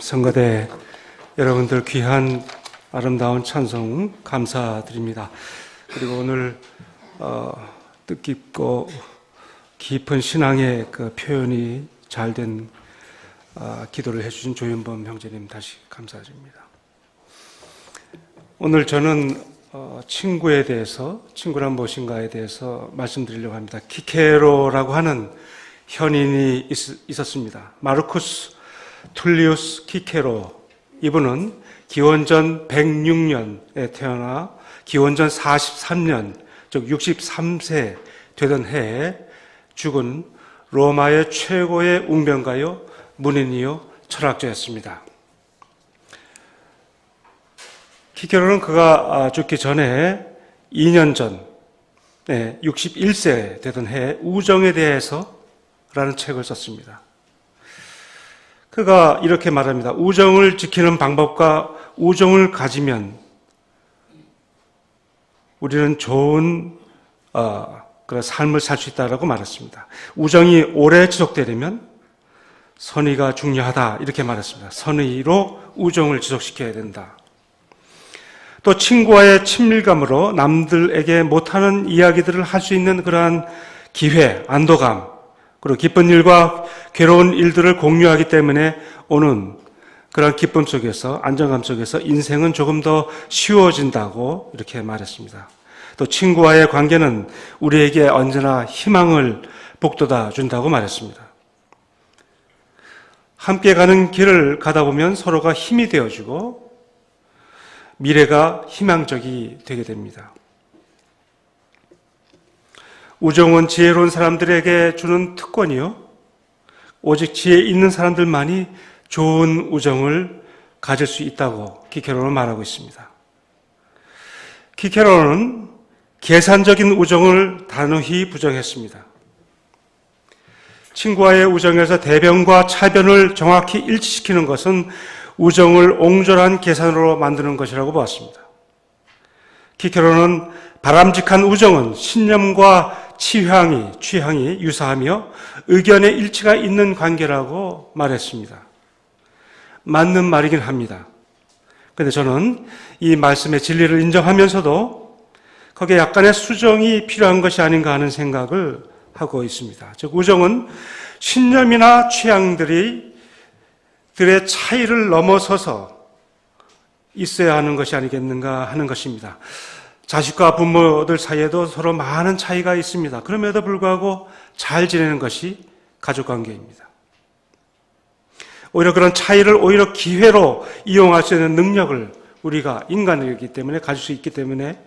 성가대 여러분들 귀한 아름다운 찬송 감사드립니다. 그리고 오늘 뜻깊고 깊은 신앙의 그 표현이 잘된 기도를 해주신 조현범 형제님 다시 감사드립니다. 오늘 저는 친구에 대해서, 친구란 무엇인가에 대해서 말씀드리려고 합니다. 키케로라고 하는 현인이 있었습니다. 마르쿠스 툴리우스 키케로. 이분은 기원전 106년에 태어나 기원전 43년, 즉 63세 되던 해에 죽은 로마의 최고의 웅변가요, 문인이요, 철학자였습니다. 키케로는 그가 죽기 전에 2년 전, 61세 되던 해에 우정에 대해서라는 책을 썼습니다. 그가 이렇게 말합니다. 우정을 지키는 방법과 우정을 가지면 우리는 좋은 그런 삶을 살 수 있다고 말했습니다. 우정이 오래 지속되려면 선의가 중요하다 이렇게 말했습니다. 선의로 우정을 지속시켜야 된다. 또 친구와의 친밀감으로 남들에게 못하는 이야기들을 할 수 있는 그러한 기회, 안도감, 그리고 기쁜 일과 괴로운 일들을 공유하기 때문에 오는 그런 기쁨 속에서, 안정감 속에서 인생은 조금 더 쉬워진다고 이렇게 말했습니다. 또 친구와의 관계는 우리에게 언제나 희망을 북돋아 준다고 말했습니다. 함께 가는 길을 가다 보면 서로가 힘이 되어주고 미래가 희망적이 되게 됩니다. 우정은 지혜로운 사람들에게 주는 특권이요, 오직 지혜 있는 사람들만이 좋은 우정을 가질 수 있다고 키케로는 말하고 있습니다. 키케로는 계산적인 우정을 단호히 부정했습니다. 친구와의 우정에서 대변과 차변을 정확히 일치시키는 것은 우정을 옹졸한 계산으로 만드는 것이라고 보았습니다. 키케로는 바람직한 우정은 신념과 취향이 유사하며 의견의 일치가 있는 관계라고 말했습니다. 맞는 말이긴 합니다. 그런데 저는 이 말씀의 진리를 인정하면서도 거기에 약간의 수정이 필요한 것이 아닌가 하는 생각을 하고 있습니다. 즉, 우정은 신념이나 취향들의 차이를 넘어서서 있어야 하는 것이 아니겠는가 하는 것입니다. 자식과 부모들 사이에도 서로 많은 차이가 있습니다. 그럼에도 불구하고 잘 지내는 것이 가족관계입니다. 오히려 그런 차이를 오히려 기회로 이용할 수 있는 능력을 우리가 인간이기 때문에 가질 수 있기 때문에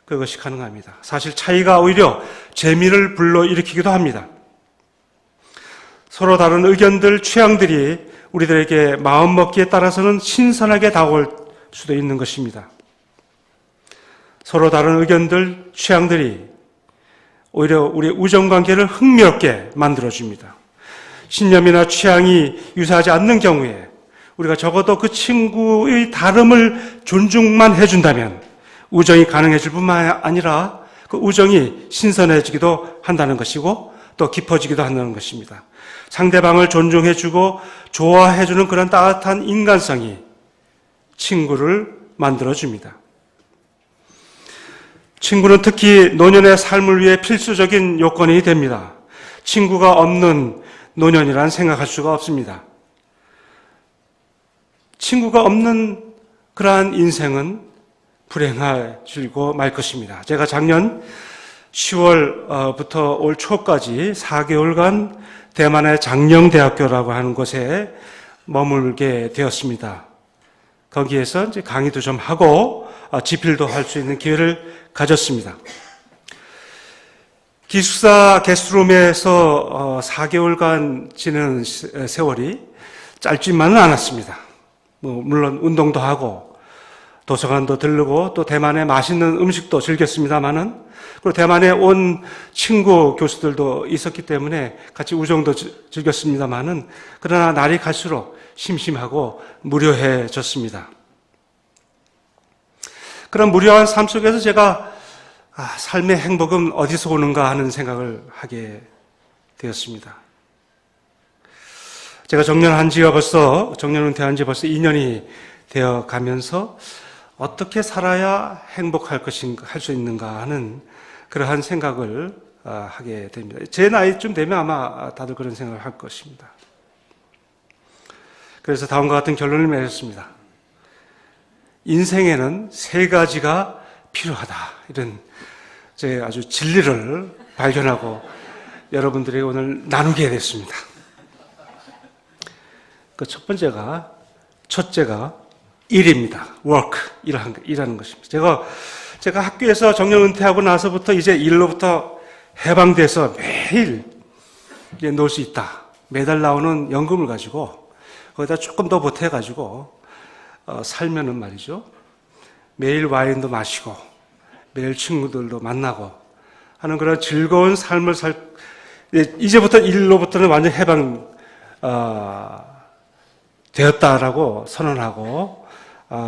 그것이 가능합니다. 사실 차이가 오히려 재미를 불러일으키기도 합니다. 서로 다른 의견들, 취향들이 우리들에게 마음먹기에 따라서는 신선하게 다가올 수도 있는 것입니다. 서로 다른 의견들, 취향들이 오히려 우리의 우정관계를 흥미롭게 만들어줍니다. 신념이나 취향이 유사하지 않는 경우에 우리가 적어도 그 친구의 다름을 존중만 해준다면 우정이 가능해질 뿐만 아니라 그 우정이 신선해지기도 한다는 것이고 또 깊어지기도 한다는 것입니다. 상대방을 존중해주고 좋아해주는 그런 따뜻한 인간성이 친구를 만들어줍니다. 친구는 특히 노년의 삶을 위해 필수적인 요건이 됩니다. 친구가 없는 노년이란 생각할 수가 없습니다. 친구가 없는 그러한 인생은 불행해지고 말 것입니다. 제가 작년 10월부터 올 초까지 4개월간 대만의 장령대학교라고 하는 곳에 머물게 되었습니다. 거기에서 이제 강의도 좀 하고 집필도 할 수 있는 기회를 가졌습니다. 기숙사 게스트룸에서 4개월간 지내는 세월이 짧지만은 않았습니다. 물론 운동도 하고 도서관도 들르고 또 대만의 맛있는 음식도 즐겼습니다만은, 그리고 대만에 온 친구 교수들도 있었기 때문에 같이 우정도 즐겼습니다만은, 그러나 날이 갈수록 심심하고 무료해졌습니다. 그런 무료한 삶 속에서 제가 삶의 행복은 어디서 오는가 하는 생각을 하게 되었습니다. 제가 정년 은퇴한 지 벌써 2년이 되어 가면서 어떻게 살아야 행복할 것인가, 할 수 있는가 하는 그러한 생각을 하게 됩니다. 제 나이쯤 되면 아마 다들 그런 생각을 할 것입니다. 그래서 다음과 같은 결론을 맺었습니다. 인생에는 3가지가 필요하다. 이런 제 아주 진리를 발견하고 여러분들에게 오늘 나누게 됐습니다. 그 첫째가 일입니다. work, 일하는 것입니다. 제가 학교에서 정년 은퇴하고 나서부터 이제 일로부터 해방돼서 매일 이제 놀 수 있다. 매달 나오는 연금을 가지고 거기다 조금 더 보태가지고 살면은 말이죠. 매일 와인도 마시고 매일 친구들도 만나고 하는 그런 즐거운 삶을 이제부터 일로부터는 완전 해방 되었다라고 선언하고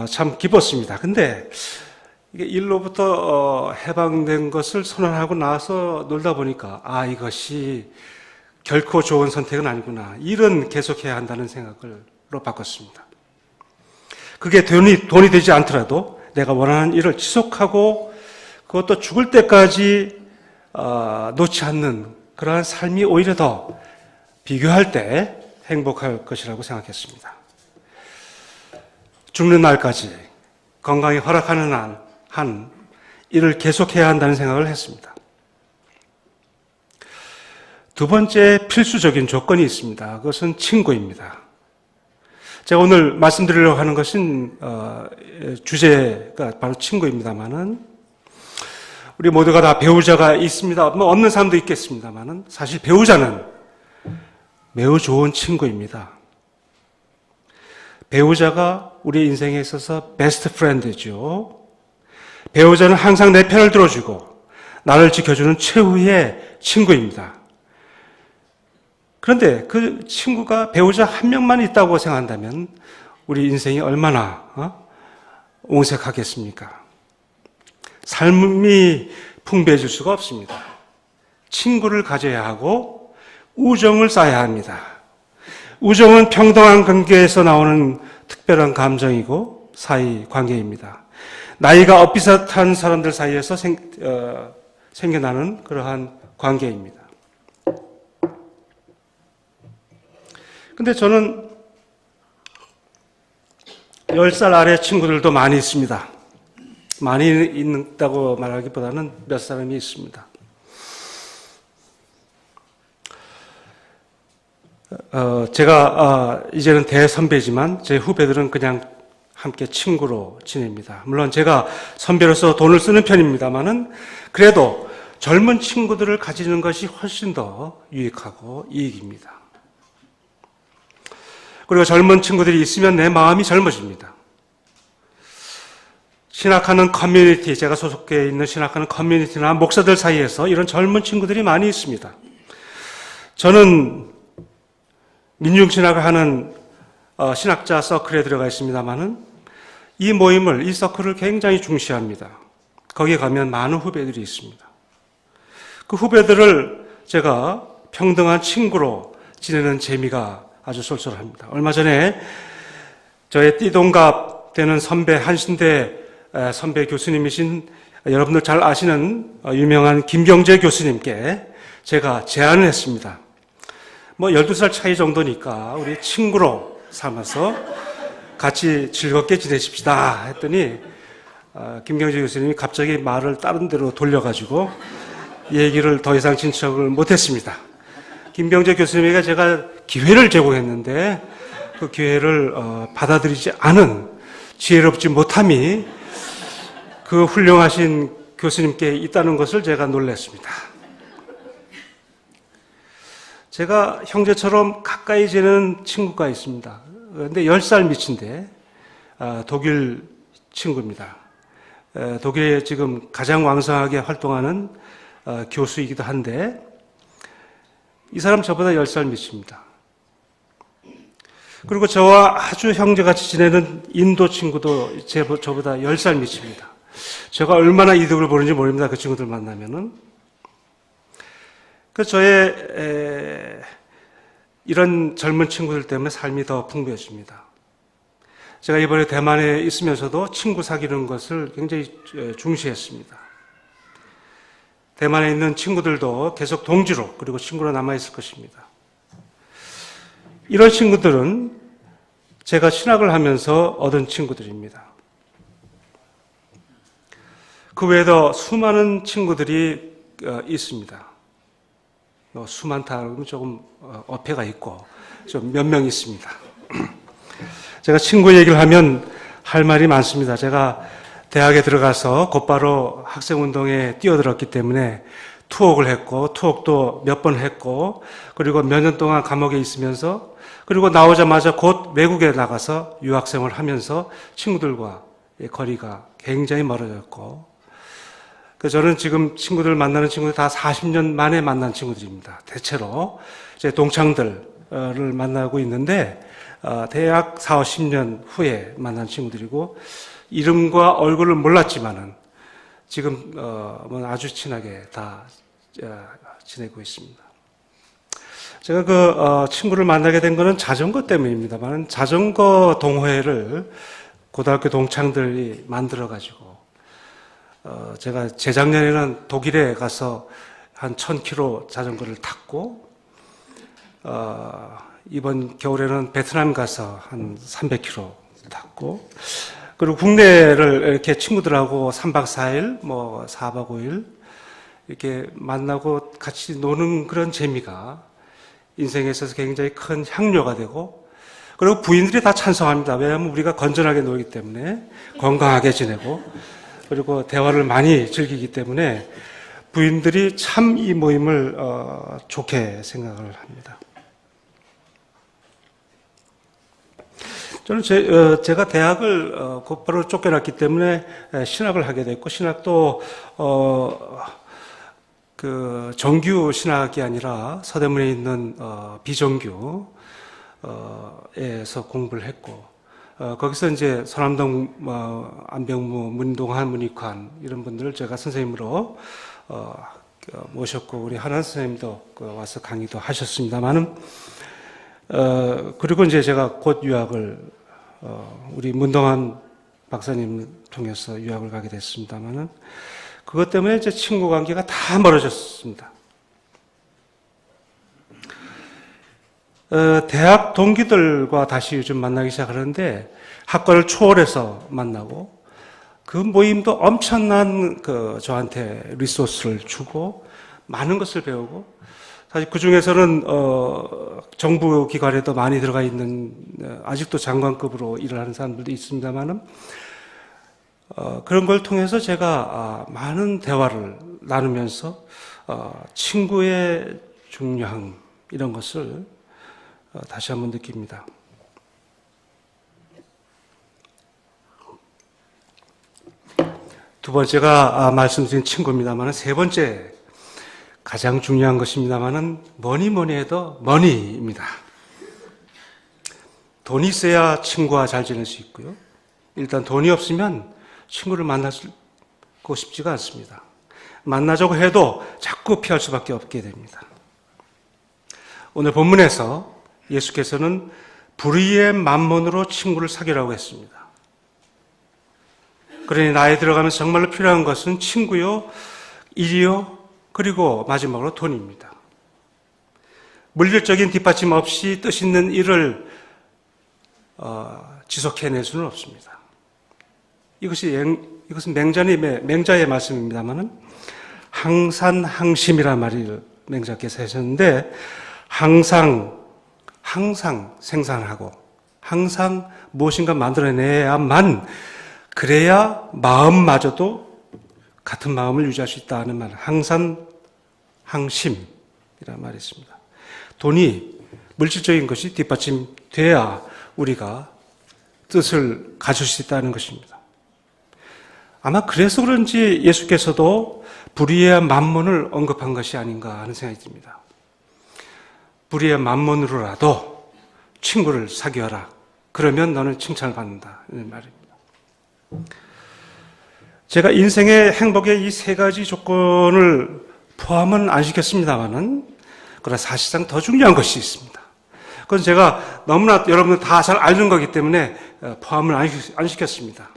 참 기뻤습니다. 근데 이게 일로부터 해방된 것을 선언하고 나서 놀다 보니까 이것이 결코 좋은 선택은 아니구나. 일은 계속해야 한다는 생각으로 바꿨습니다. 그게 돈이 되지 않더라도 내가 원하는 일을 지속하고 그것도 죽을 때까지 놓지 않는 그러한 삶이 오히려 더 비교할 때 행복할 것이라고 생각했습니다. 죽는 날까지 건강이 허락하는 한 일을 계속해야 한다는 생각을 했습니다. 두 번째 필수적인 조건이 있습니다. 그것은 친구입니다. 제가 오늘 말씀드리려고 하는 것은 주제가 바로 친구입니다만은 우리 모두가 다 배우자가 있습니다. 없는 사람도 있겠습니다만은 사실 배우자는 매우 좋은 친구입니다. 배우자가 우리 인생에 있어서 베스트 프렌드죠. 배우자는 항상 내 편을 들어주고 나를 지켜주는 최후의 친구입니다. 그런데 그 친구가 배우자 한 명만 있다고 생각한다면 우리 인생이 얼마나 옹색하겠습니까? 삶이 풍부해질 수가 없습니다. 친구를 가져야 하고 우정을 쌓아야 합니다. 우정은 평등한 관계에서 나오는 특별한 감정이고 사이 관계입니다. 나이가 엇비슷한 사람들 사이에서 생겨나는 그러한 관계입니다. 근데 저는 10살 아래 친구들도 많이 있습니다. 많이 있다고 말하기보다는 몇 사람이 있습니다. 제가 이제는 대선배지만 제 후배들은 그냥 함께 친구로 지냅니다. 물론 제가 선배로서 돈을 쓰는 편입니다만은 그래도 젊은 친구들을 가지는 것이 훨씬 더 유익하고 이익입니다. 그리고 젊은 친구들이 있으면 내 마음이 젊어집니다. 신학하는 커뮤니티, 제가 소속해 있는 신학하는 커뮤니티나 목사들 사이에서 이런 젊은 친구들이 많이 있습니다. 저는 민중신학을 하는 신학자 서클에 들어가 있습니다만은 이 서클을 굉장히 중시합니다. 거기에 가면 많은 후배들이 있습니다. 그 후배들을 제가 평등한 친구로 지내는 재미가 아주 쏠쏠합니다. 얼마 전에 저의 띠동갑 되는 선배, 한신대 선배 교수님이신 여러분들 잘 아시는 유명한 김경재 교수님께 제가 제안을 했습니다. 12살 차이 정도니까 우리 친구로 삼아서 같이 즐겁게 지내십시다 했더니 김경재 교수님이 갑자기 말을 다른 데로 돌려가지고 얘기를 더 이상 진척을 못했습니다. 김경재 교수님에게 제가 기회를 제공했는데 그 기회를 받아들이지 않은 지혜롭지 못함이 그 훌륭하신 교수님께 있다는 것을 제가 놀랐습니다. 제가 형제처럼 가까이 지내는 친구가 있습니다. 그런데 10살 밑인데 독일 친구입니다. 독일에 지금 가장 왕성하게 활동하는 교수이기도 한데 이 사람 저보다 10살 밑입니다. 그리고 저와 아주 형제같이 지내는 인도 친구도 저보다 10살 밑입니다. 제가 얼마나 이득을 보는지 모릅니다. 그 친구들 만나면은. 그 저의 이런 젊은 친구들 때문에 삶이 더 풍부해집니다. 제가 이번에 대만에 있으면서도 친구 사귀는 것을 굉장히 중시했습니다. 대만에 있는 친구들도 계속 동지로 그리고 친구로 남아있을 것입니다. 이런 친구들은 제가 신학을 하면서 얻은 친구들입니다. 그 외에도 수많은 친구들이 있습니다. 수많다 그러면 조금 어폐가 있고 좀 몇 명 있습니다. 제가 친구 얘기를 하면 할 말이 많습니다. 제가 대학에 들어가서 곧바로 학생운동에 뛰어들었기 때문에 투옥을 했고 투옥도 몇 번 했고 그리고 몇 년 동안 감옥에 있으면서 그리고 나오자마자 곧 외국에 나가서 유학생활을 하면서 친구들과 거리가 굉장히 멀어졌고 저는 지금 친구들 만나는 친구들 다 40년 만에 만난 친구들입니다. 대체로 제 동창들을 만나고 있는데 대학 4, 50년 후에 만난 친구들이고 이름과 얼굴을 몰랐지만은 지금 아주 친하게 다 지내고 있습니다. 제가 그 친구를 만나게 된 거는 자전거 때문입니다만 자전거 동호회를 고등학교 동창들이 만들어가지고 제가 재작년에는 독일에 가서 한 1000km 자전거를 탔고 이번 겨울에는 베트남 가서 한 300km 탔고 그리고 국내를 이렇게 친구들하고 3박 4일, 4박 5일 이렇게 만나고 같이 노는 그런 재미가 인생에 있어서 굉장히 큰 향료가 되고 그리고 부인들이 다 찬성합니다. 왜냐하면 우리가 건전하게 놀기 때문에 건강하게 지내고 그리고 대화를 많이 즐기기 때문에 부인들이 참 이 모임을 좋게 생각을 합니다. 저는 제가 대학을 곧바로 쫓겨났기 때문에 신학을 하게 됐고 신학도 그 정규 신학이 아니라 서대문에 있는 비정규에서 공부를 했고 거기서 이제 서남동 안병무 문동한 문익환 이런 분들을 제가 선생님으로 모셨고 우리 한한 선생님도 와서 강의도 하셨습니다만은 그리고 이제 제가 곧 유학을 우리 문동한 박사님 통해서 유학을 가게 됐습니다만은 그것 때문에 이제 친구 관계가 다 멀어졌습니다. 대학 동기들과 다시 요즘 만나기 시작하는데 학과를 초월해서 만나고 그 모임도 엄청난 저한테 리소스를 주고 많은 것을 배우고 사실 그 중에서는 정부 기관에도 많이 들어가 있는 아직도 장관급으로 일을 하는 사람들도 있습니다만은 그런 걸 통해서 제가 많은 대화를 나누면서 친구의 중요함 이런 것을 다시 한번 느낍니다. 두 번째가 말씀드린 친구입니다만 세 번째 가장 중요한 것입니다만은 뭐니 해도 머니입니다. 돈이 있어야 친구와 잘 지낼 수 있고요. 일단 돈이 없으면 친구를 만나고 싶지가 않습니다. 만나자고 해도 자꾸 피할 수밖에 없게 됩니다. 오늘 본문에서 예수께서는 불의의 만몬으로 친구를 사귀라고 했습니다. 그러니 나에 들어가면 정말로 필요한 것은 친구요, 일이요, 그리고 마지막으로 돈입니다. 물질적인 뒷받침 없이 뜻 있는 일을 지속해낼 수는 없습니다. 이것은 맹자의 말씀입니다만은 항산항심이라는 말을 맹자께서 하셨는데 항상 생산하고 항상 무엇인가 만들어내야만 그래야 마음마저도 같은 마음을 유지할 수 있다는 말, 항산항심이라는 말이 있습니다. 돈이 물질적인 것이 뒷받침돼야 우리가 뜻을 가질 수 있다는 것입니다. 아마 그래서 그런지 예수께서도 불의의 만몬을 언급한 것이 아닌가 하는 생각이 듭니다. 불의의 만몬으로라도 친구를 사귀어라. 그러면 너는 칭찬을 받는다. 이런 말입니다. 제가 인생의 행복의 이 세 가지 조건을 포함은 안 시켰습니다만은, 그러나 사실상 더 중요한 것이 있습니다. 그건 제가 너무나 여러분들 다 잘 아는 거기 때문에 포함을 안 시켰습니다.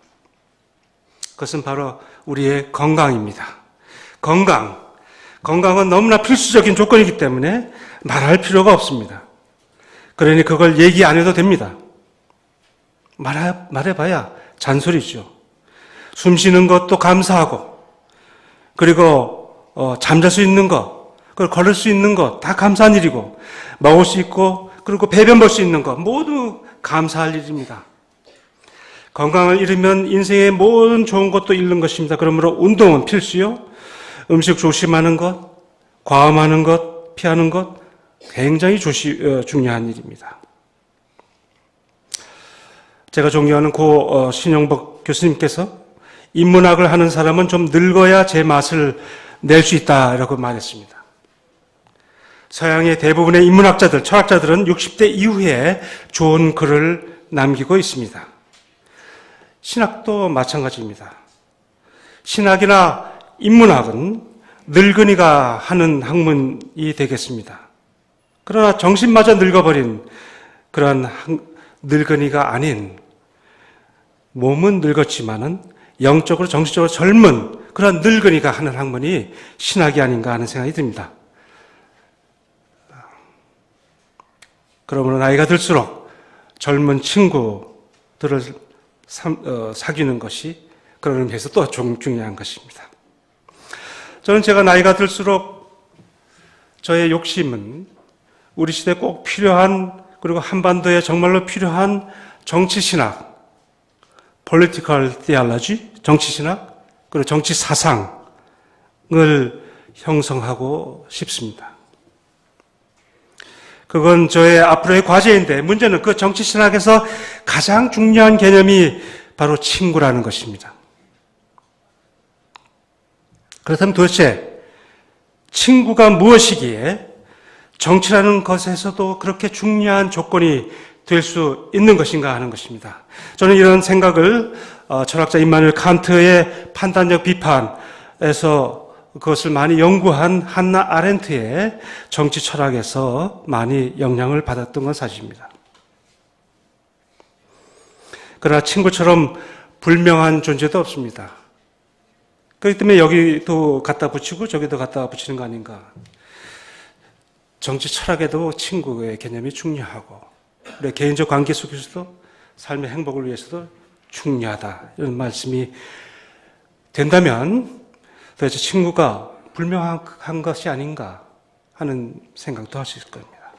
그것은 바로 우리의 건강입니다. 건강은 너무나 필수적인 조건이기 때문에 말할 필요가 없습니다. 그러니 그걸 얘기 안 해도 됩니다. 말해봐야 잔소리죠. 숨 쉬는 것도 감사하고, 그리고 잠잘 수 있는 것, 그리고 걸을 수 있는 것 다 감사한 일이고, 먹을 수 있고, 그리고 배변 볼 수 있는 것 모두 감사할 일입니다. 건강을 잃으면 인생의 모든 좋은 것도 잃는 것입니다. 그러므로 운동은 필수요. 음식 조심하는 것, 과음하는 것, 피하는 것 굉장히 중요한 일입니다. 제가 존경하는 고 신영복 교수님께서 인문학을 하는 사람은 좀 늙어야 제 맛을 낼 수 있다라고 말했습니다. 서양의 대부분의 인문학자들, 철학자들은 60대 이후에 좋은 글을 남기고 있습니다. 신학도 마찬가지입니다. 신학이나 인문학은 늙은이가 하는 학문이 되겠습니다. 그러나 정신마저 늙어버린 그런 늙은이가 아닌, 몸은 늙었지만은 영적으로 정신적으로 젊은 그런 늙은이가 하는 학문이 신학이 아닌가 하는 생각이 듭니다. 그러므로 나이가 들수록 젊은 친구들을 사귀는 것이 그런 의미에서 또 중요한 것입니다. 저는 제가 나이가 들수록 저의 욕심은 우리 시대에 꼭 필요한, 그리고 한반도에 정말로 필요한 정치신학, political theology, 정치신학, 그리고 정치사상을 형성하고 싶습니다. 그건 저의 앞으로의 과제인데, 문제는 그 정치신학에서 가장 중요한 개념이 바로 친구라는 것입니다. 그렇다면 도대체 친구가 무엇이기에 정치라는 것에서도 그렇게 중요한 조건이 될 수 있는 것인가 하는 것입니다. 저는 이런 생각을 철학자 임마누엘 칸트의 판단적 비판에서 그것을 많이 연구한 한나 아렌트의 정치 철학에서 많이 영향을 받았던 건 사실입니다. 그러나 친구처럼 불명한 존재도 없습니다. 그렇기 때문에 여기도 갖다 붙이고 저기도 갖다 붙이는 거 아닌가. 정치 철학에도 친구의 개념이 중요하고, 우리 개인적 관계 속에서도 삶의 행복을 위해서도 중요하다, 이런 말씀이 된다면 도대체 친구가 불명한 것이 아닌가 하는 생각도 할 수 있을 겁니다.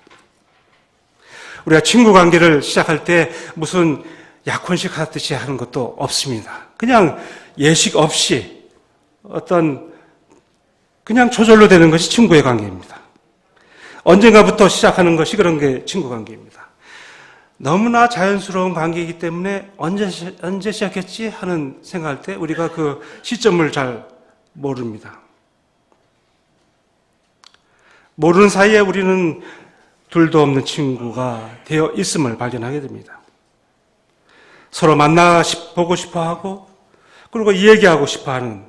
우리가 친구 관계를 시작할 때 무슨 약혼식 하듯이 하는 것도 없습니다. 그냥 예식 없이 그냥 저절로 되는 것이 친구의 관계입니다. 언젠가부터 시작하는 것이 그런 게 친구 관계입니다. 너무나 자연스러운 관계이기 때문에 언제 시작했지 하는 생각할 때 우리가 그 시점을 잘 모릅니다. 모르는 사이에 우리는 둘도 없는 친구가 되어 있음을 발견하게 됩니다. 서로 보고 싶어 하고, 그리고 얘기하고 싶어 하는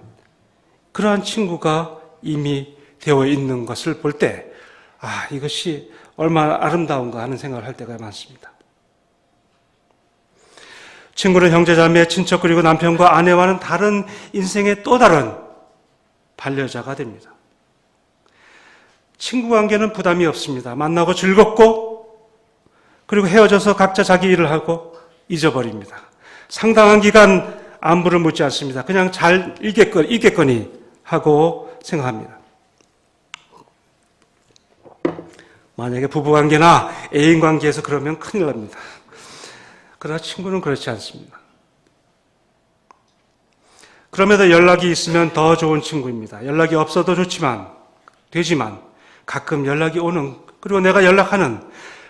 그러한 친구가 이미 되어 있는 것을 볼 때, 이것이 얼마나 아름다운가 하는 생각을 할 때가 많습니다. 친구는 형제자매, 친척, 그리고 남편과 아내와는 다른 인생의 또 다른 반려자가 됩니다. 친구 관계는 부담이 없습니다. 만나고 즐겁고, 그리고 헤어져서 각자 자기 일을 하고 잊어버립니다. 상당한 기간 안부를 묻지 않습니다. 그냥 잘 있겠거니 하고 생각합니다. 만약에 부부관계나 애인관계에서 그러면 큰일 납니다. 그러나 친구는 그렇지 않습니다. 그럼에도 연락이 있으면 더 좋은 친구입니다. 연락이 없어도 되지만 가끔 연락이 오는, 그리고 내가 연락하는,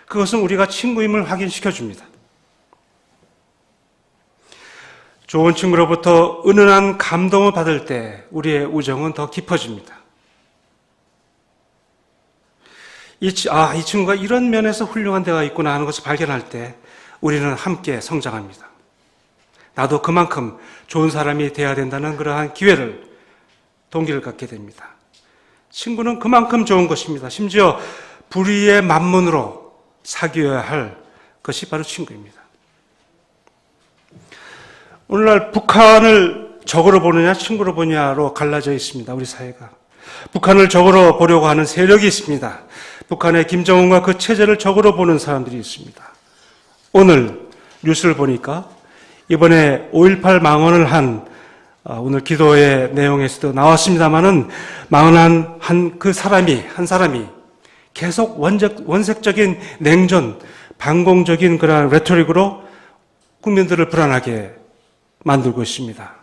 그것은 우리가 친구임을 확인시켜줍니다. 좋은 친구로부터 은은한 감동을 받을 때 우리의 우정은 더 깊어집니다. 이 친구가 이런 면에서 훌륭한 데가 있구나 하는 것을 발견할 때 우리는 함께 성장합니다. 나도 그만큼 좋은 사람이 되어야 된다는 그러한 동기를 갖게 됩니다. 친구는 그만큼 좋은 것입니다. 심지어 불의의 만문으로 사귀어야 할 것이 바로 친구입니다. 오늘날 북한을 적으로 보느냐 친구로 보느냐로 갈라져 있습니다. 우리 사회가. 북한을 적으로 보려고 하는 세력이 있습니다. 북한의 김정은과 그 체제를 적으로 보는 사람들이 있습니다. 오늘 뉴스를 보니까 이번에 5.18 망언을 한 오늘 기도의 내용에서도 나왔습니다마는 망언한 한 사람이 계속 원색적인 냉전, 반공적인 그런 레토릭으로 국민들을 불안하게 만들고 있습니다.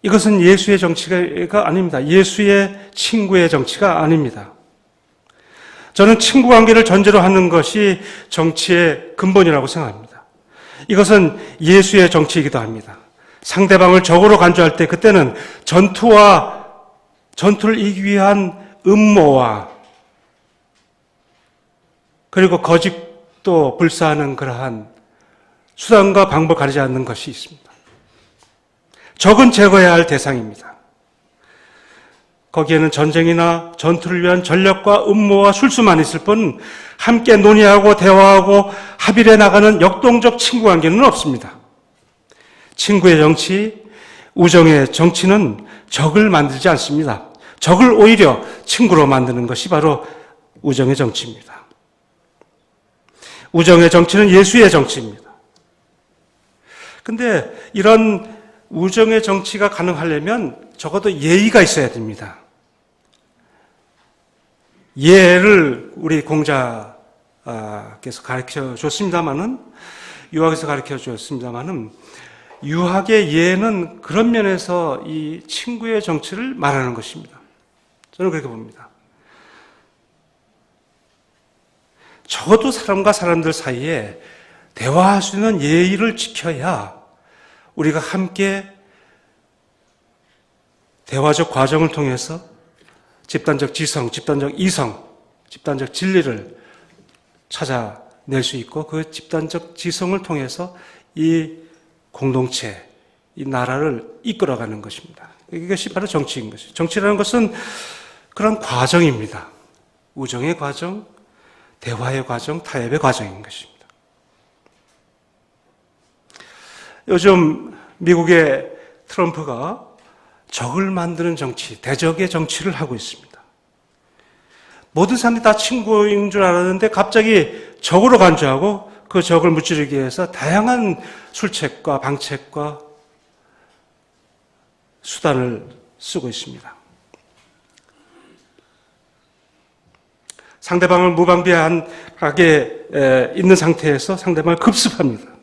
이것은 예수의 정치가 아닙니다. 예수의 친구의 정치가 아닙니다. 저는 친구 관계를 전제로 하는 것이 정치의 근본이라고 생각합니다. 이것은 예수의 정치이기도 합니다. 상대방을 적으로 간주할 때 그때는 전투를 이기기 위한 음모와 그리고 거짓도 불사하는 그러한 수단과 방법을 가리지 않는 것이 있습니다. 적은 제거해야 할 대상입니다. 거기에는 전쟁이나 전투를 위한 전략과 음모와 술수만 있을 뿐 함께 논의하고 대화하고 합의해 나가는 역동적 친구 관계는 없습니다. 친구의 정치, 우정의 정치는 적을 만들지 않습니다. 적을 오히려 친구로 만드는 것이 바로 우정의 정치입니다. 우정의 정치는 예수의 정치입니다. 근데 이런 우정의 정치가 가능하려면 적어도 예의가 있어야 됩니다. 예를 우리 공자께서 가르쳐 줬습니다마는, 유학에서 가르쳐 줬습니다마는, 유학의 예는 그런 면에서 이 친구의 정치를 말하는 것입니다. 저는 그렇게 봅니다. 적어도 사람과 사람들 사이에 대화할 수 있는 예의를 지켜야 우리가 함께 대화적 과정을 통해서 집단적 지성, 집단적 이성, 집단적 진리를 찾아낼 수 있고 그 집단적 지성을 통해서 이 공동체, 이 나라를 이끌어가는 것입니다. 이것이 바로 정치인 것이죠. 정치라는 것은 그런 과정입니다. 우정의 과정, 대화의 과정, 타협의 과정인 것입니다. 요즘 미국의 트럼프가 적을 만드는 정치, 대적의 정치를 하고 있습니다. 모든 사람들이 다 친구인 줄 알았는데 갑자기 적으로 간주하고 그 적을 무찌르기 위해서 다양한 술책과 방책과 수단을 쓰고 있습니다. 상대방을 무방비하게 있는 상태에서 상대방을 급습합니다.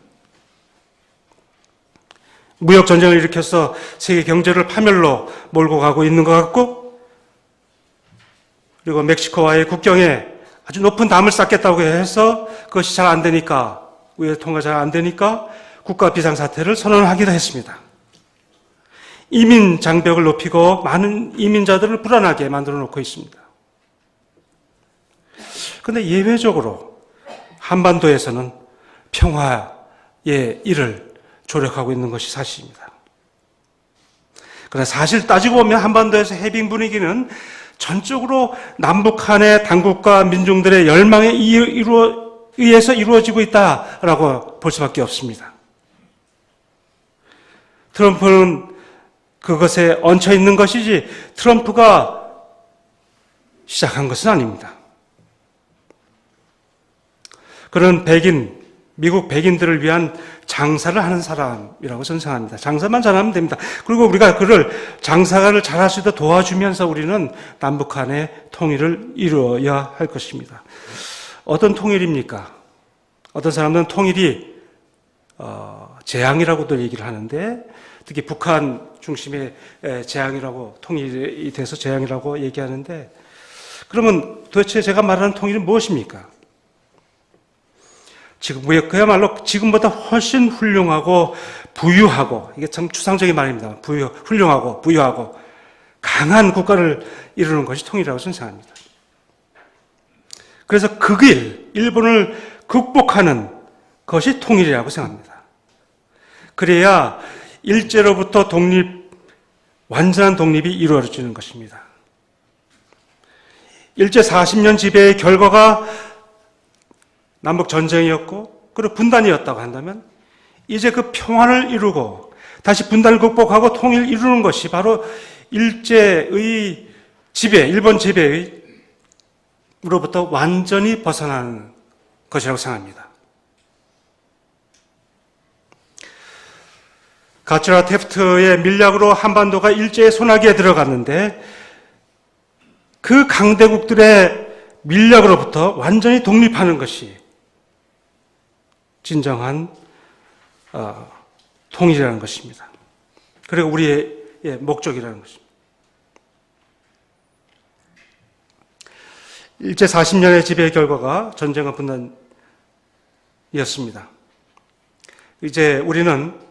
무역 전쟁을 일으켜서 세계 경제를 파멸로 몰고 가고 있는 것 같고, 그리고 멕시코와의 국경에 아주 높은 담을 쌓겠다고 해서 그것이 잘 안 되니까, 우회 통과 잘 안 되니까 국가 비상사태를 선언하기도 했습니다. 이민 장벽을 높이고 많은 이민자들을 불안하게 만들어 놓고 있습니다. 그런데 예외적으로 한반도에서는 평화의 일을 조력하고 있는 것이 사실입니다. 그러나 사실 따지고 보면 한반도에서 해빙 분위기는 전적으로 남북한의 당국과 민중들의 열망에 의해서 이루어지고 있다라고 볼 수밖에 없습니다. 트럼프는 그것에 얹혀 있는 것이지 트럼프가 시작한 것은 아닙니다. 그는 미국 백인들을 위한 장사를 하는 사람이라고 저는 생각합니다. 장사만 잘하면 됩니다. 그리고 우리가 그를 장사를 잘할 수 있도록 도와주면서 우리는 남북한의 통일을 이루어야 할 것입니다. 어떤 통일입니까? 어떤 사람들은 통일이 재앙이라고도 얘기를 하는데, 특히 북한 중심의 재앙이라고, 통일이 돼서 재앙이라고 얘기하는데, 그러면 도대체 제가 말하는 통일은 무엇입니까? 그야말로 지금보다 훨씬 훌륭하고 부유하고, 이게 참 추상적인 말입니다. 훌륭하고 부유하고 강한 국가를 이루는 것이 통일이라고 저는 생각합니다. 그래서 일본을 극복하는 그것이 통일이라고 생각합니다. 그래야 일제로부터 완전한 독립이 이루어지는 것입니다. 일제 40년 지배의 결과가 남북 전쟁이었고 그리고 분단이었다고 한다면 이제 그 평화를 이루고 다시 분단을 극복하고 통일을 이루는 것이 바로 일제의 지배, 일본 지배로부터 완전히 벗어나는 것이라고 생각합니다. 가츠라 테프트의 밀약으로 한반도가 일제의 손아귀에 들어갔는데 그 강대국들의 밀약으로부터 완전히 독립하는 것이 진정한 통일이라는 것입니다. 그리고 우리의 목적이라는 것입니다. 일제 40년의 지배의 결과가 전쟁과 분단이었습니다. 이제 우리는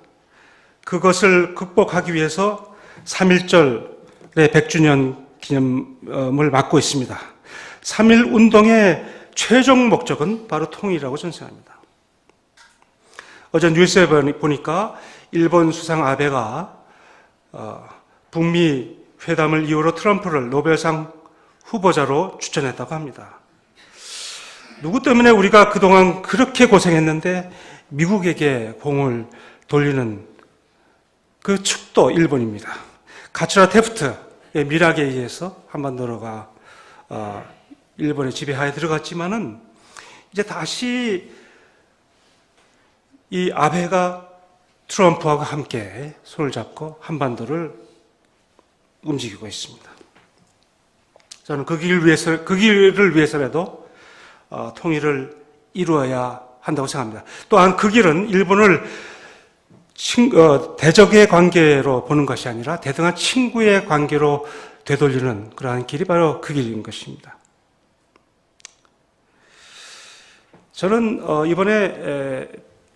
그것을 극복하기 위해서 3.1절의 100주년 기념을 맞고 있습니다. 3.1 운동의 최종 목적은 바로 통일이라고 저는 생각합니다. 어제 뉴스에 보니까 일본 수상 아베가 북미 회담을 이유로 트럼프를 노벨상 후보자로 추천했다고 합니다. 누구 때문에 우리가 그동안 그렇게 고생했는데 미국에게 공을 돌리는 그 축도 일본입니다. 가츠라 테프트의 밀약에 의해서 한반도가 일본의 지배하에 들어갔지만은 이제 다시 이 아베가 트럼프와 함께 손을 잡고 한반도를 움직이고 있습니다. 저는 그 길을 위해서라도 통일을 이루어야 한다고 생각합니다. 또한 그 길은 일본을 대적의 관계로 보는 것이 아니라 대등한 친구의 관계로 되돌리는 그러한 길이 바로 그 길인 것입니다. 저는 이번에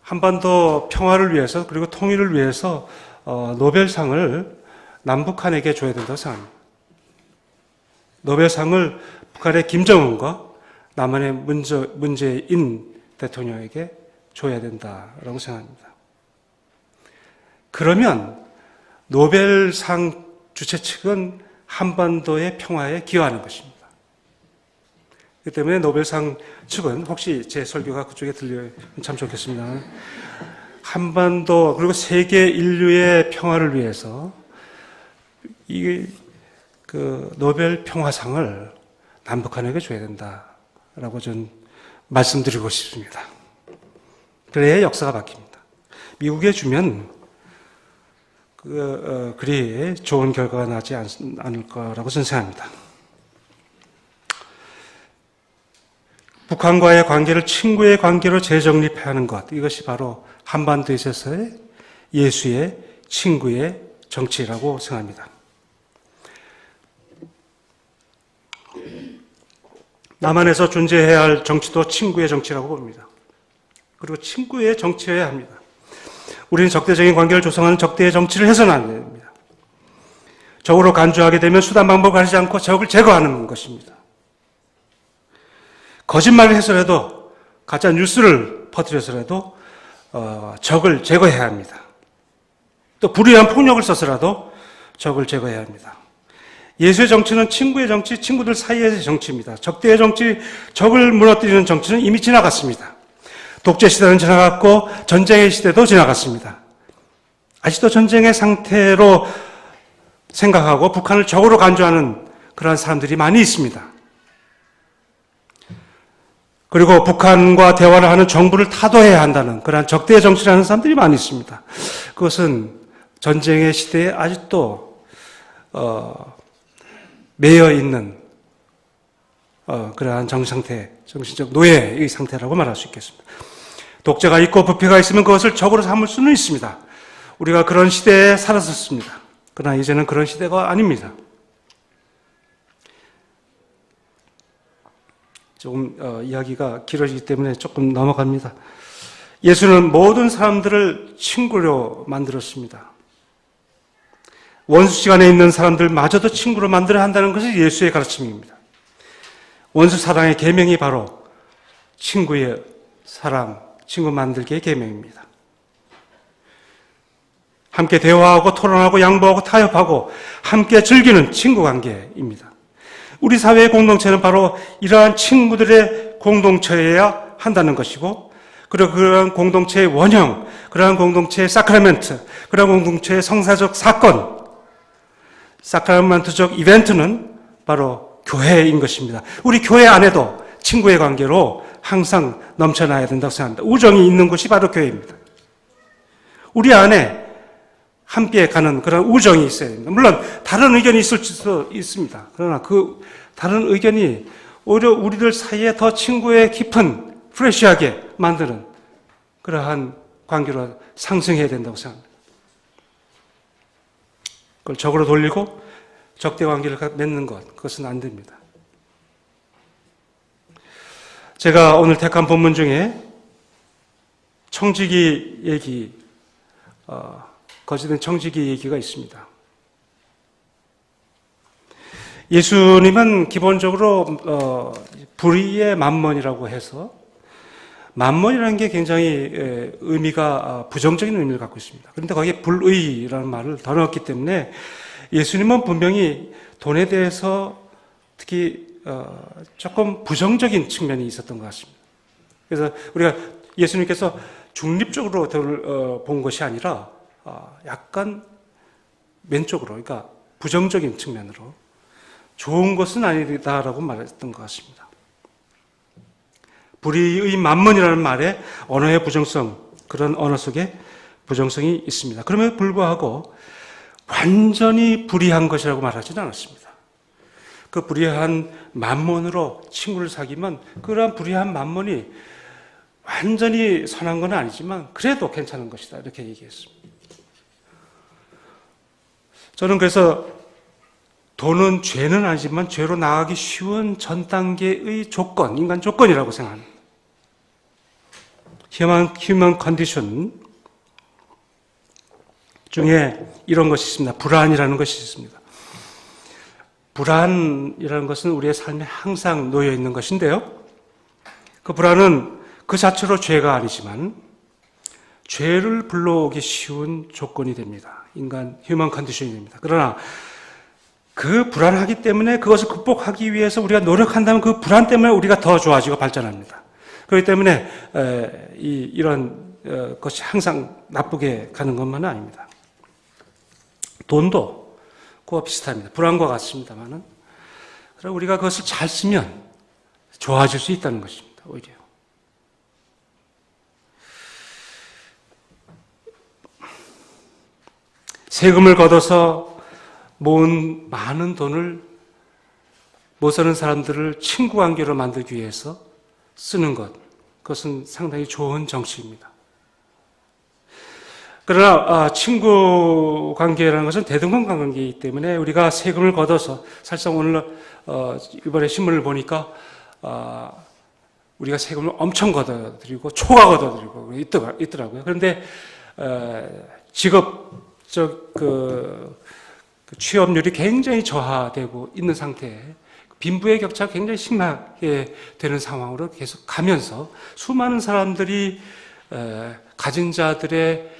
한반도 평화를 위해서 그리고 통일을 위해서 노벨상을 남북한에게 줘야 된다고 생각합니다. 노벨상을 북한의 김정은과 남한의 문재인 대통령에게 줘야 된다라고 생각합니다. 그러면 노벨상 주최 측은 한반도의 평화에 기여하는 것입니다. 그렇기 때문에 노벨상 측은 혹시 제 설교가 그쪽에 들리면 참 좋겠습니다. 한반도 그리고 세계 인류의 평화를 위해서 노벨 평화상을 남북한에게 줘야 된다라고 전 말씀드리고 싶습니다. 그래야 역사가 바뀝니다. 미국에 주면 그리 좋은 결과가 나지 않을 거라고 저는 생각합니다. 북한과의 관계를 친구의 관계로 재정립해야 하는 것, 이것이 바로 한반도에 있어서의 예수의 친구의 정치라고 생각합니다. 남한에서 존재해야 할 정치도 친구의 정치라고 봅니다. 그리고 친구의 정치여야 합니다. 우리는 적대적인 관계를 조성하는 적대의 정치를 해서는 안 됩니다. 적으로 간주하게 되면 수단 방법을 가리지 않고 적을 제거하는 것입니다. 거짓말을 해서라도 가짜 뉴스를 퍼뜨려서라도 적을 제거해야 합니다. 또 불의한 폭력을 써서라도 적을 제거해야 합니다. 예수의 정치는 친구의 정치, 친구들 사이의 정치입니다. 적대의 정치, 적을 무너뜨리는 정치는 이미 지나갔습니다. 독재 시대는 지나갔고 전쟁의 시대도 지나갔습니다. 아직도 전쟁의 상태로 생각하고 북한을 적으로 간주하는 그러한 사람들이 많이 있습니다. 그리고 북한과 대화를 하는 정부를 타도해야 한다는 그러한 적대의 정치를 하는 사람들이 많이 있습니다. 그것은 전쟁의 시대에 아직도 매여 있는 그러한 정상태, 정신적 노예의 상태라고 말할 수 있겠습니다. 독재가 있고 부패가 있으면 그것을 적으로 삼을 수는 있습니다. 우리가 그런 시대에 살았었습니다. 그러나 이제는 그런 시대가 아닙니다. 조금 이야기가 길어지기 때문에 조금 넘어갑니다. 예수는 모든 사람들을 친구로 만들었습니다. 원수 시간에 있는 사람들마저도 친구로 만들어야 한다는 것이 예수의 가르침입니다. 원수 사랑의 계명이 바로 친구의 사랑, 친구 만들기의 계명입니다. 함께 대화하고 토론하고 양보하고 타협하고 함께 즐기는 친구 관계입니다. 우리 사회의 공동체는 바로 이러한 친구들의 공동체여야 한다는 것이고, 그리고 그러한 공동체의 원형, 그러한 공동체의 사크라멘트, 그러한 공동체의 성사적 사건, 사크라멘트적 이벤트는 바로 교회인 것입니다. 우리 교회 안에도 친구의 관계로 항상 넘쳐나야 된다고 생각합니다. 우정이 있는 곳이 바로 교회입니다. 우리 안에 함께 가는 그런 우정이 있어야 됩니다. 물론 다른 의견이 있을 수도 있습니다. 그러나 그 다른 의견이 오히려 우리들 사이에 더 친구의 깊은 프레시하게 만드는 그러한 관계로 상승해야 된다고 생각합니다. 그걸 적으로 돌리고 적대 관계를 맺는 것, 그것은 안 됩니다. 제가 오늘 택한 본문 중에 청지기 얘기, 거짓된 청지기 얘기가 있습니다. 예수님은 기본적으로 불의의 만몬이라고 해서, 만몬이라는 게 굉장히 의미가 부정적인 의미를 갖고 있습니다. 그런데 거기에 불의라는 말을 더 넣었기 때문에 예수님은 분명히 돈에 대해서 특히 조금 부정적인 측면이 있었던 것 같습니다. 그래서 우리가 예수님께서 중립적으로 돈을 본 것이 아니라 약간 왼쪽으로, 그러니까 부정적인 측면으로 좋은 것은 아니다라고 말했던 것 같습니다. 불의의 만몬이라는 말에 언어의 부정성, 그런 언어 속에 부정성이 있습니다. 그럼에도 불구하고 완전히 불의한 것이라고 말하지는 않았습니다. 그 불의한 만몬으로 친구를 사귀면 그러한 불의한 만몬이 완전히 선한 건 아니지만 그래도 괜찮은 것이다, 이렇게 얘기했습니다. 저는 그래서 돈은 죄는 아니지만 죄로 나가기 쉬운 전 단계의 조건, 인간 조건이라고 생각합니다. 휴먼 컨디션 중에 이런 것이 있습니다. 불안이라는 것이 있습니다. 불안이라는 것은 우리의 삶에 항상 놓여 있는 것인데요. 그 불안은 그 자체로 죄가 아니지만 죄를 불러오기 쉬운 조건이 됩니다. 인간 휴먼 컨디션이 됩니다. 그러나 그 불안하기 때문에 그것을 극복하기 위해서 우리가 노력한다면 그 불안 때문에 우리가 더 좋아지고 발전합니다. 그렇기 때문에 이런 것이 항상 나쁘게 가는 것만은 아닙니다. 돈도 그와 비슷합니다. 불안과 같습니다만은 그럼 우리가 그것을 잘 쓰면 좋아질 수 있다는 것입니다. 오히려 세금을 걷어서 모은 많은 돈을 못 사는 사람들을 친구 관계로 만들기 위해서 쓰는 것, 그것은 상당히 좋은 정치입니다. 그러나 친구 관계라는 것은 대등한 관계이기 때문에 우리가 세금을 걷어서, 사실상 오늘 이번에 신문을 보니까 우리가 세금을 엄청 걷어들이고 초과 걷어들이고 있더라고요. 그런데 직업적 취업률이 굉장히 저하되고 있는 상태에 빈부의 격차가 굉장히 심하게 되는 상황으로 계속 가면서 수많은 사람들이 가진 자들의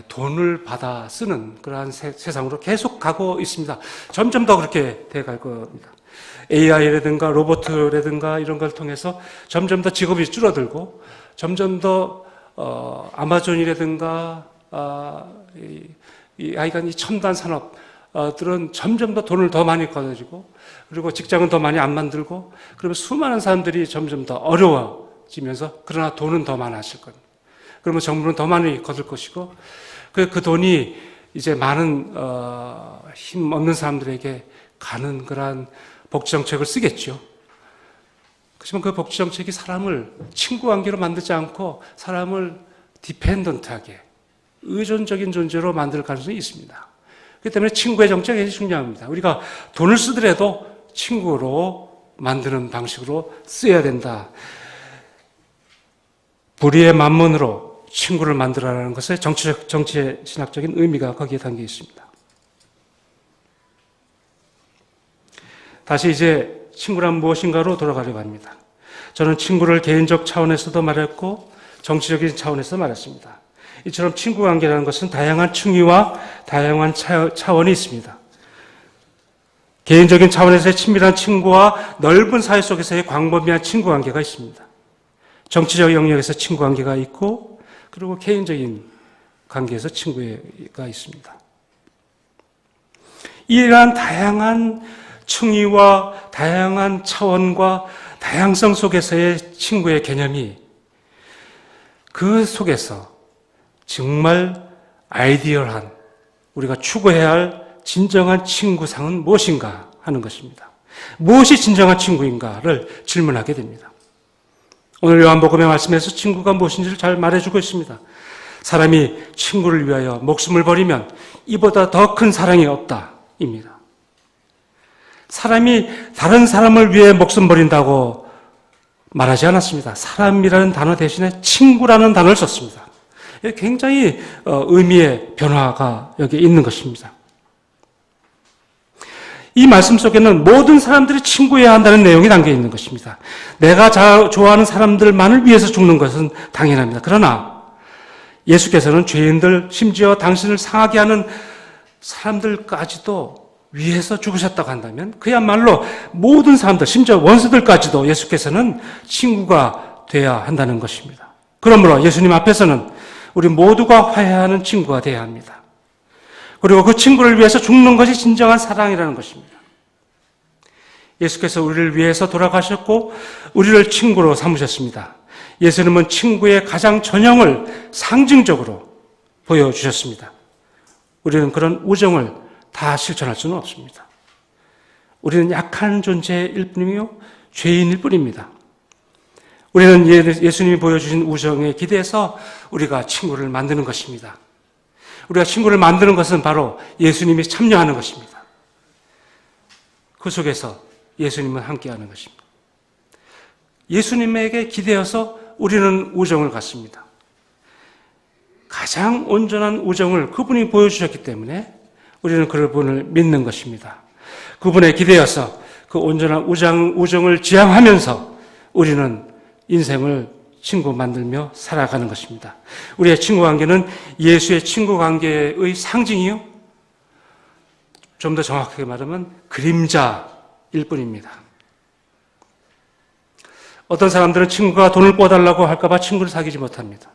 돈을 받아 쓰는 그러한 세상으로 계속 가고 있습니다. 점점 더 그렇게 돼갈 겁니다. AI라든가 로봇이라든가 이런 걸 통해서 점점 더 직업이 줄어들고 점점 더 아마존이라든가 이 첨단 산업들은 점점 더 돈을 더 많이 걷어지고 그리고 직장은 더 많이 안 만들고 그러면 수많은 사람들이 점점 더 어려워지면서 그러나 돈은 더 많아질 겁니다. 그러면 정부는 더 많이 거둘 것이고 그 돈이 이제 많은 힘 없는 사람들에게 가는 그러한 복지정책을 쓰겠죠. 그렇지만 그 복지정책이 사람을 친구 관계로 만들지 않고 사람을 디펜던트하게 의존적인 존재로 만들 가능성이 있습니다. 그렇기 때문에 친구의 정책이 굉장히 중요합니다. 우리가 돈을 쓰더라도 친구로 만드는 방식으로 써야 된다. 불의의 만몬으로 친구를 만들어라는 것의 정치의 신학적인 의미가 거기에 담겨 있습니다. 다시 이제 친구란 무엇인가로 돌아가려고 합니다. 저는 친구를 개인적 차원에서도 말했고 정치적인 차원에서 말했습니다. 이처럼 친구 관계라는 것은 다양한 층위와 다양한 차원이 있습니다. 개인적인 차원에서의 친밀한 친구와 넓은 사회 속에서의 광범위한 친구 관계가 있습니다. 정치적 영역에서 친구 관계가 있고, 그리고 개인적인 관계에서 친구가 있습니다. 이러한 다양한 층위와 다양한 차원과 다양성 속에서의 친구의 개념이 그 속에서 정말 아이디얼한, 우리가 추구해야 할 진정한 친구상은 무엇인가 하는 것입니다. 무엇이 진정한 친구인가를 질문하게 됩니다. 오늘 요한복음의 말씀에서 친구가 무엇인지를 잘 말해주고 있습니다. 사람이 친구를 위하여 목숨을 버리면 이보다 더 큰 사랑이 없다입니다. 사람이 다른 사람을 위해 목숨 버린다고 말하지 않았습니다. 사람이라는 단어 대신에 친구라는 단어를 썼습니다. 굉장히 의미의 변화가 여기 있는 것입니다. 이 말씀 속에는 모든 사람들이 친구여야 한다는 내용이 담겨 있는 것입니다. 내가 좋아하는 사람들만을 위해서 죽는 것은 당연합니다. 그러나 예수께서는 죄인들, 심지어 당신을 상하게 하는 사람들까지도 위해서 죽으셨다고 한다면 그야말로 모든 사람들, 심지어 원수들까지도 예수께서는 친구가 되어야 한다는 것입니다. 그러므로 예수님 앞에서는 우리 모두가 화해하는 친구가 되어야 합니다. 그리고 그 친구를 위해서 죽는 것이 진정한 사랑이라는 것입니다. 예수께서 우리를 위해서 돌아가셨고 우리를 친구로 삼으셨습니다. 예수님은 친구의 가장 전형을 상징적으로 보여주셨습니다. 우리는 그런 우정을 다 실천할 수는 없습니다. 우리는 약한 존재일 뿐이며 죄인일 뿐입니다. 우리는 예수님이 보여주신 우정에 기대해서 우리가 친구를 만드는 것입니다. 우리가 친구를 만드는 것은 바로 예수님이 참여하는 것입니다. 그 속에서 예수님은 함께하는 것입니다. 예수님에게 기대어서 우리는 우정을 갖습니다. 가장 온전한 우정을 그분이 보여주셨기 때문에 우리는 그분을 믿는 것입니다. 그분에 기대어서 그 온전한 우정을 지향하면서 우리는 인생을 친구 만들며 살아가는 것입니다. 우리의 친구 관계는 예수의 친구 관계의 상징이요, 좀 더 정확하게 말하면 그림자일 뿐입니다. 어떤 사람들은 친구가 돈을 꿔달라고 할까봐 친구를 사귀지 못합니다.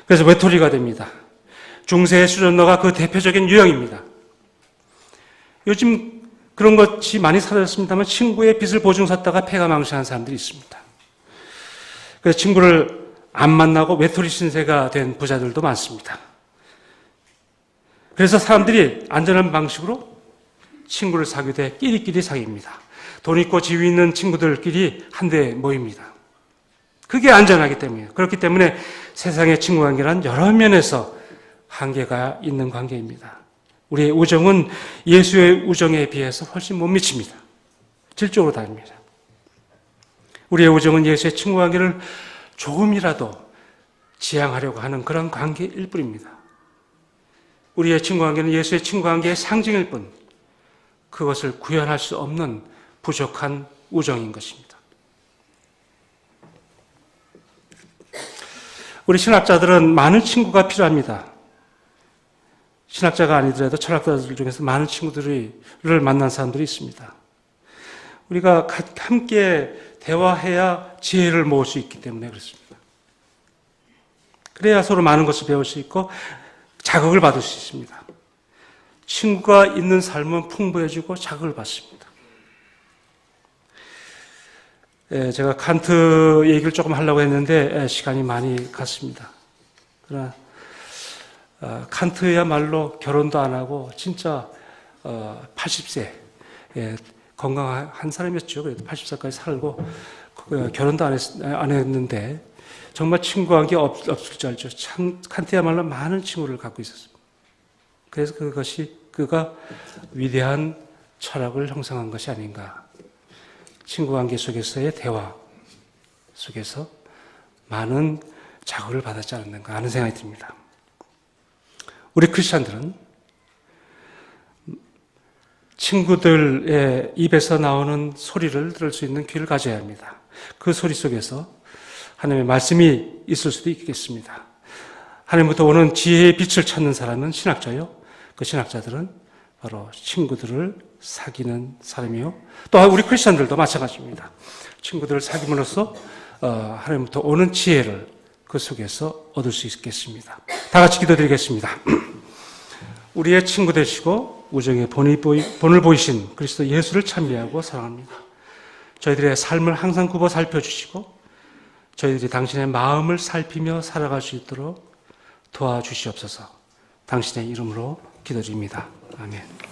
그래서 외톨이가 됩니다. 중세의 수련너가 그 대표적인 유형입니다. 요즘 그런 것이 많이 사라졌습니다만 친구의 빚을 보증 섰다가 폐가 망신한 사람들이 있습니다. 그래서 친구를 안 만나고 외톨이 신세가 된 부자들도 많습니다. 그래서 사람들이 안전한 방식으로 친구를 사귀되 끼리끼리 사귀입니다. 돈 있고 지위 있는 친구들끼리 한데 모입니다. 그게 안전하기 때문이에요. 그렇기 때문에 세상의 친구 관계란 여러 면에서 한계가 있는 관계입니다. 우리의 우정은 예수의 우정에 비해서 훨씬 못 미칩니다. 질적으로 다릅니다. 우리의 우정은 예수의 친구 관계를 조금이라도 지향하려고 하는 그런 관계일 뿐입니다. 우리의 친구 관계는 예수의 친구 관계의 상징일 뿐, 그것을 구현할 수 없는 부족한 우정인 것입니다. 우리 신학자들은 많은 친구가 필요합니다. 신학자가 아니더라도 철학자들 중에서 많은 친구들을 만난 사람들이 있습니다. 우리가 함께 대화해야 지혜를 모을 수 있기 때문에 그렇습니다. 그래야 서로 많은 것을 배울 수 있고 자극을 받을 수 있습니다. 친구가 있는 삶은 풍부해지고 자극을 받습니다. 제가 칸트 얘기를 조금 하려고 했는데 시간이 많이 갔습니다. 그러나 칸트야말로 결혼도 안 하고 진짜 80세 건강한 사람이었죠. 그래도 80세까지 살고 결혼도 안 했는데 정말 친구 관계 없을 줄 알죠. 참 칸트야말로 많은 친구를 갖고 있었습니다. 그래서 그가 위대한 철학을 형성한 것이 아닌가. 친구 관계 속에서의 대화 속에서 많은 자극을 받았지 않았는가 하는 생각이 듭니다. 우리 크리스찬들은 친구들의 입에서 나오는 소리를 들을 수 있는 귀를 가져야 합니다. 그 소리 속에서 하나님의 말씀이 있을 수도 있겠습니다. 하나님부터 오는 지혜의 빛을 찾는 사람은 신학자요. 그 신학자들은 바로 친구들을 사귀는 사람이요. 또한 우리 크리스천들도 마찬가지입니다. 친구들을 사귐으로써 하나님부터 오는 지혜를 그 속에서 얻을 수 있겠습니다. 다 같이 기도드리겠습니다. 우리의 친구 되시고 우정의 본을 보이신 그리스도 예수를 찬미하고 사랑합니다. 저희들의 삶을 항상 굽어 살펴주시고 저희들이 당신의 마음을 살피며 살아갈 수 있도록 도와주시옵소서. 당신의 이름으로 기도드립니다. 아멘.